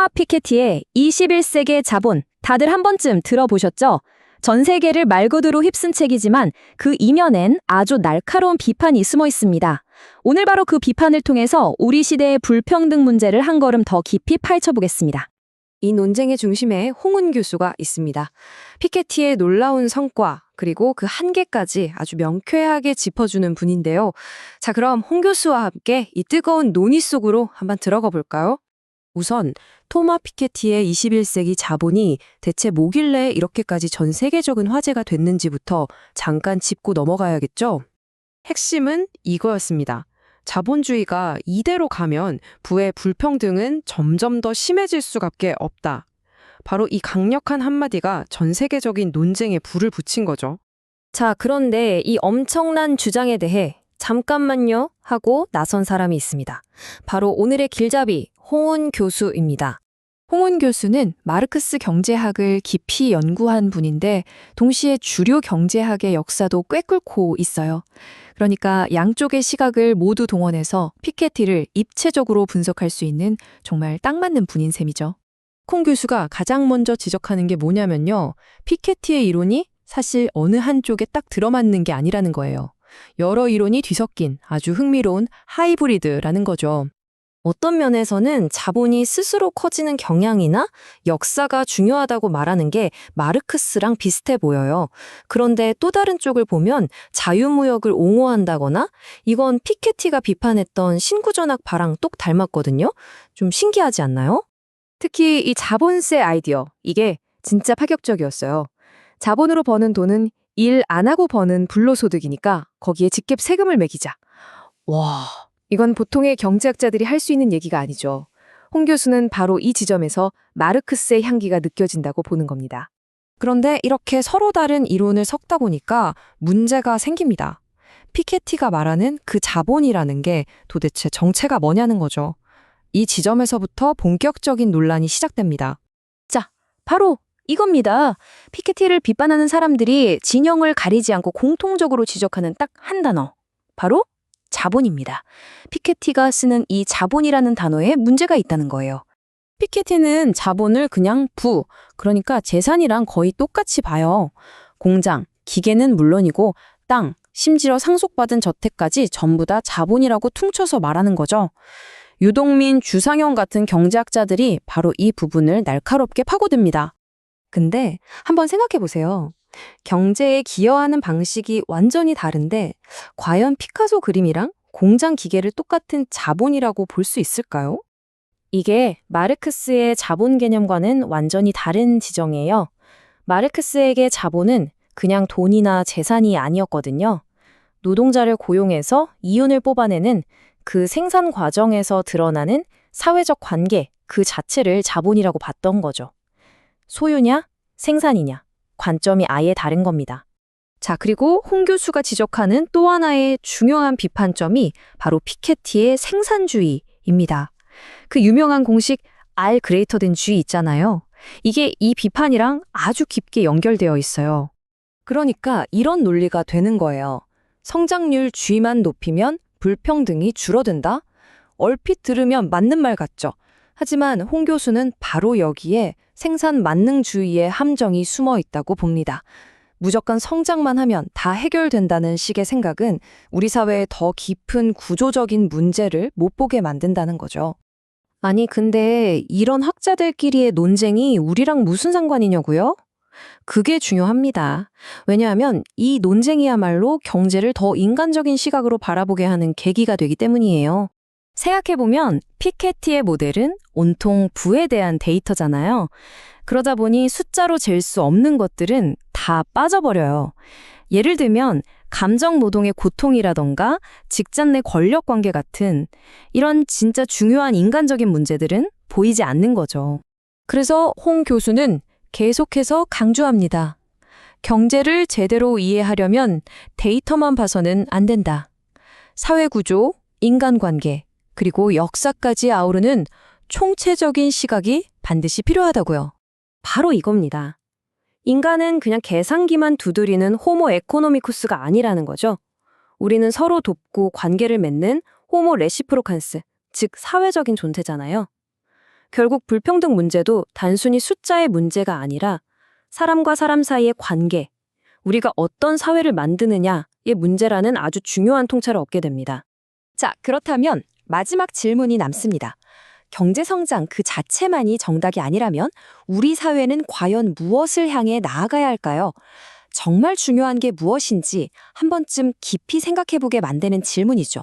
토마 피케티의 21세기의 자본, 다들 한 번쯤 들어보셨죠? 전 세계를 말고도로 휩쓴 책이지만 그 이면엔 아주 날카로운 비판이 숨어 있습니다. 오늘 바로 그 비판을 통해서 우리 시대의 불평등 문제를 한 걸음 더 깊이 파헤쳐보겠습니다. 이 논쟁의 중심에 홍은 교수가 있습니다. 피케티의 놀라운 성과, 그리고 그 한계까지 아주 명쾌하게 짚어주는 분인데요. 자, 그럼 홍 교수와 함께 이 뜨거운 논의 속으로 한번 들어가 볼까요? 우선 토마 피케티의 21세기 자본이 대체 뭐길래 이렇게까지 전 세계적인 화제가 됐는지부터 잠깐 짚고 넘어가야겠죠? 핵심은 이거였습니다. 자본주의가 이대로 가면 부의 불평등은 점점 더 심해질 수밖에 없다. 바로 이 강력한 한마디가 전 세계적인 논쟁에 불을 붙인 거죠. 자, 그런데 이 엄청난 주장에 대해 잠깐만요 하고 나선 사람이 있습니다. 바로 오늘의 길잡이 홍은 교수입니다. 홍은 교수는 마르크스 경제학을 깊이 연구한 분인데 동시에 주류 경제학의 역사도 꽤 끓고 있어요. 그러니까 양쪽의 시각을 모두 동원해서 피케티를 입체적으로 분석할 수 있는 정말 딱 맞는 분인 셈이죠. 홍 교수가 가장 먼저 지적하는 게 뭐냐면요. 피케티의 이론이 사실 어느 한쪽에 딱 들어맞는 게 아니라는 거예요. 여러 이론이 뒤섞인 아주 흥미로운 하이브리드라는 거죠. 어떤 면에서는 자본이 스스로 커지는 경향이나 역사가 중요하다고 말하는 게 마르크스랑 비슷해 보여요. 그런데 또 다른 쪽을 보면 자유무역을 옹호한다거나 이건 피케티가 비판했던 신구전학파랑 똑 닮았거든요. 좀 신기하지 않나요? 특히 이 자본세 아이디어, 이게 진짜 파격적이었어요. 자본으로 버는 돈은 일 안 하고 버는 불로소득이니까 거기에 직접 세금을 매기자. 와, 이건 보통의 경제학자들이 할 수 있는 얘기가 아니죠. 홍 교수는 바로 이 지점에서 마르크스의 향기가 느껴진다고 보는 겁니다. 그런데 이렇게 서로 다른 이론을 섞다 보니까 문제가 생깁니다. 피케티가 말하는 그 자본이라는 게 도대체 정체가 뭐냐는 거죠. 이 지점에서부터 본격적인 논란이 시작됩니다. 자, 바로 이겁니다. 피케티를 비판하는 사람들이 진영을 가리지 않고 공통적으로 지적하는 딱 한 단어. 바로 자본입니다. 피케티가 쓰는 이 자본이라는 단어에 문제가 있다는 거예요. 피케티는 자본을 그냥 부, 그러니까 재산이랑 거의 똑같이 봐요. 공장, 기계는 물론이고 땅, 심지어 상속받은 저택까지 전부 다 자본이라고 퉁쳐서 말하는 거죠. 유동민, 주상현 같은 경제학자들이 바로 이 부분을 날카롭게 파고듭니다. 근데 한번 생각해 보세요. 경제에 기여하는 방식이 완전히 다른데 과연 피카소 그림이랑 공장 기계를 똑같은 자본이라고 볼 수 있을까요? 이게 마르크스의 자본 개념과는 완전히 다른 지정이에요. 마르크스에게 자본은 그냥 돈이나 재산이 아니었거든요. 노동자를 고용해서 이윤을 뽑아내는 그 생산 과정에서 드러나는 사회적 관계 그 자체를 자본이라고 봤던 거죠. 소유냐, 생산이냐, 관점이 아예 다른 겁니다. 자, 그리고 홍 교수가 지적하는 또 하나의 중요한 비판점이 바로 피케티의 생산주의입니다. 그 유명한 공식 R greater than G 있잖아요. 이게 이 비판이랑 아주 깊게 연결되어 있어요. 그러니까 이런 논리가 되는 거예요. 성장률 G만 높이면 불평등이 줄어든다? 얼핏 들으면 맞는 말 같죠? 하지만 홍 교수는 바로 여기에 생산 만능주의의 함정이 숨어 있다고 봅니다. 무조건 성장만 하면 다 해결된다는 식의 생각은 우리 사회의 더 깊은 구조적인 문제를 못 보게 만든다는 거죠. 아니, 근데 이런 학자들끼리의 논쟁이 우리랑 무슨 상관이냐고요? 그게 중요합니다. 왜냐하면 이 논쟁이야말로 경제를 더 인간적인 시각으로 바라보게 하는 계기가 되기 때문이에요. 생각해보면 피케티의 모델은 온통 부에 대한 데이터잖아요. 그러다 보니 숫자로 잴 수 없는 것들은 다 빠져버려요. 예를 들면 감정 노동의 고통이라던가 직장 내 권력 관계 같은 이런 진짜 중요한 인간적인 문제들은 보이지 않는 거죠. 그래서 홍 교수는 계속해서 강조합니다. 경제를 제대로 이해하려면 데이터만 봐서는 안 된다. 사회구조, 인간관계, 그리고 역사까지 아우르는 총체적인 시각이 반드시 필요하다고요. 바로 이겁니다. 인간은 그냥 계산기만 두드리는 호모 에코노미쿠스가 아니라는 거죠. 우리는 서로 돕고 관계를 맺는 호모 레시프로칸스, 즉 사회적인 존재잖아요. 결국 불평등 문제도 단순히 숫자의 문제가 아니라 사람과 사람 사이의 관계, 우리가 어떤 사회를 만드느냐의 문제라는 아주 중요한 통찰을 얻게 됩니다. 자, 그렇다면 마지막 질문이 남습니다. 경제 성장 그 자체만이 정답이 아니라면 우리 사회는 과연 무엇을 향해 나아가야 할까요? 정말 중요한 게 무엇인지 한 번쯤 깊이 생각해보게 만드는 질문이죠.